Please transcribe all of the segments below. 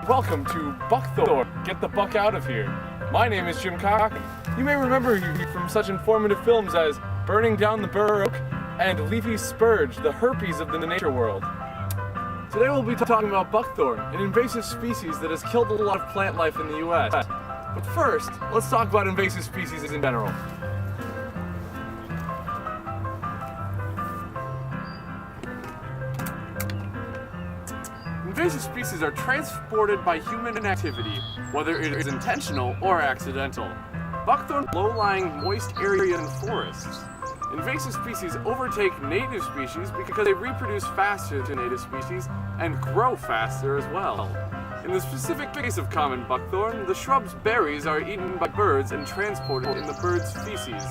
welcome to Buckthorn. Get the buck out of here. My name is Jim Cocken. You may remember you from such informative films as Burning Down the Burr Oak and Leafy Spurge, the herpes of the nature world. Today we'll be talking about buckthorn, an invasive species that has killed a lot of plant life in the US. But first, let's talk about invasive species in general. Invasive species are transported by human activity, whether it is intentional or accidental. Buckthorn low-lying moist areas and forests. Invasive species overtake native species because they reproduce faster than native species and grow faster as well. In the specific case of common buckthorn, the shrub's berries are eaten by birds and transported in the bird's feces.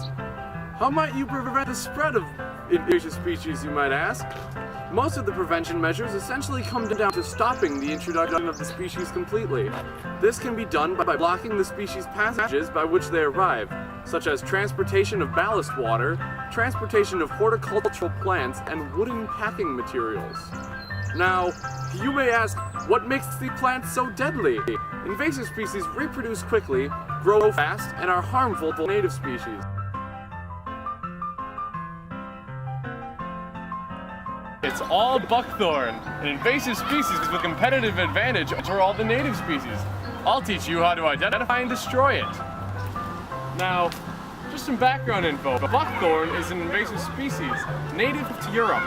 How might you prevent the spread of invasive species, you might ask? Most of the prevention measures essentially come down to stopping the introduction of the species completely. This can be done by blocking the species' passages by which they arrive, such as transportation of ballast water, transportation of horticultural plants, and wooden packing materials. Now, you may ask, what makes the plants so deadly? Invasive species reproduce quickly, grow fast, and are harmful to native species. It's all buckthorn, an invasive species with a competitive advantage over all the native species. I'll teach you how to identify and destroy it. Now, just some background info. Buckthorn is an invasive species, native to Europe.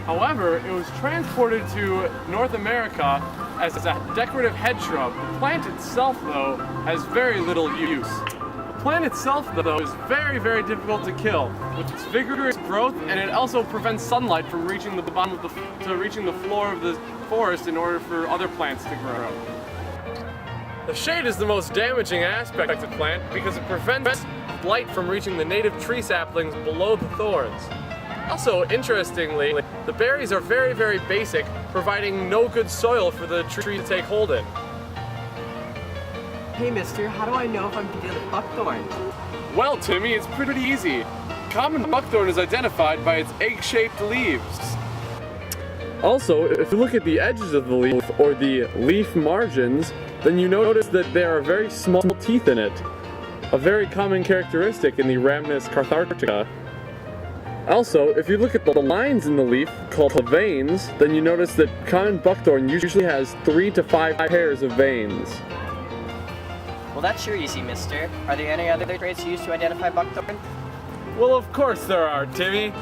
However, it was transported to North America as a decorative head shrub. The plant itself, though, has very little use. The plant itself, though, is very, very difficult to kill with its vigorous growth, and it also prevents sunlight from reaching the bottom of the floor of the forest in order for other plants to grow. The shade is the most damaging aspect of the plant because it prevents light from reaching the native tree saplings below the thorns. Also, interestingly, the berries are very, very basic, providing no good soil for the tree to take hold in. Hey mister, how do I know if I'm dealing with buckthorn? Well, Timmy, it's pretty easy. Common buckthorn is identified by its egg-shaped leaves. Also, if you look at the edges of the leaf, or the leaf margins, then you notice that there are very small teeth in it, a very common characteristic in the Rhamnus cathartica. Also, if you look at the lines in the leaf, called the veins, then you notice that common buckthorn usually has 3 to 5 pairs of veins. Well, that's sure easy, mister. Are there any other traits used to identify buckthorn? Well, of course there are, Timmy.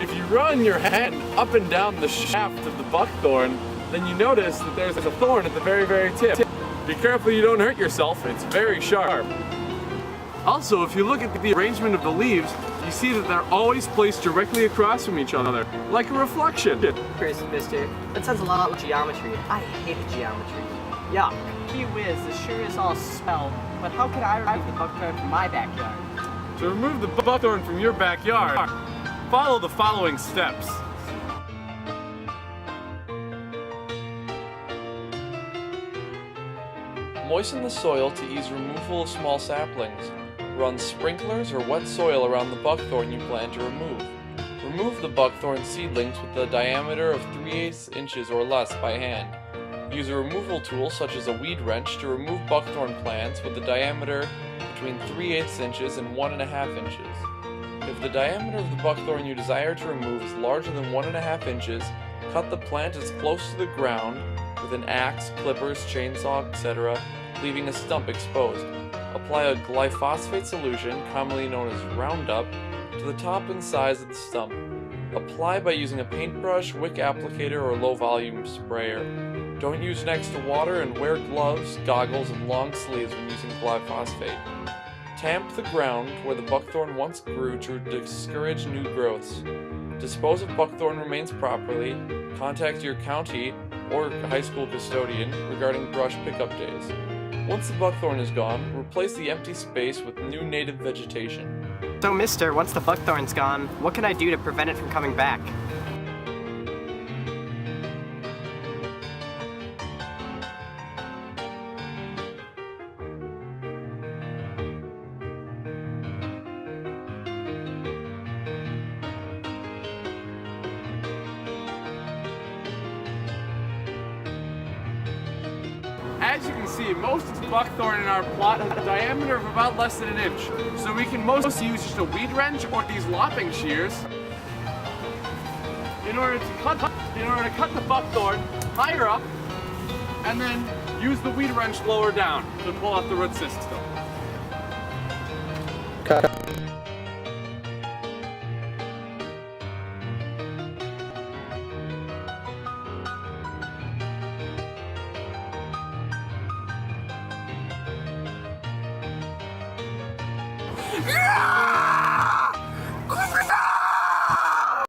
If you run your hand up and down the shaft of the buckthorn, then you notice that there's a thorn at the very, very tip. Be careful you don't hurt yourself, it's very sharp. Also, if you look at the arrangement of the leaves, you see that they're always placed directly across from each other, like a reflection. Chris, mister, that sounds a lot like geometry. I hated geometry. Yuck. Gee whiz, this sure is all spelled, but how can I remove the buckthorn from my backyard? To remove the buckthorn from your backyard, follow the following steps. Moisten the soil to ease removal of small saplings. Run sprinklers or wet soil around the buckthorn you plan to remove. Remove the buckthorn seedlings with a diameter of 3/8 inches or less by hand. Use a removal tool such as a weed wrench to remove buckthorn plants with a diameter between 3/8 inches and 1.5 inches. If the diameter of the buckthorn you desire to remove is larger than 1.5 inches, cut the plant as close to the ground with an axe, clippers, chainsaw, etc., leaving a stump exposed. Apply a glyphosate solution, commonly known as Roundup, to the top and sides of the stump. Apply by using a paintbrush, wick applicator, or low-volume sprayer. Don't use next to water and wear gloves, goggles, and long sleeves when using glyphosate. Tamp the ground where the buckthorn once grew to discourage new growths. Dispose of buckthorn remains properly. Contact your county or high school custodian regarding brush pickup days. Once the buckthorn is gone, replace the empty space with new native vegetation. So mister, once the buckthorn's gone, what can I do to prevent it from coming back? as you can see, most of the buckthorn in our plot has a diameter of about less than an inch. So we can mostly use just a weed wrench or these lopping shears in order to cut the buckthorn higher up, and then use the weed wrench lower down to pull out the root system. Yeah!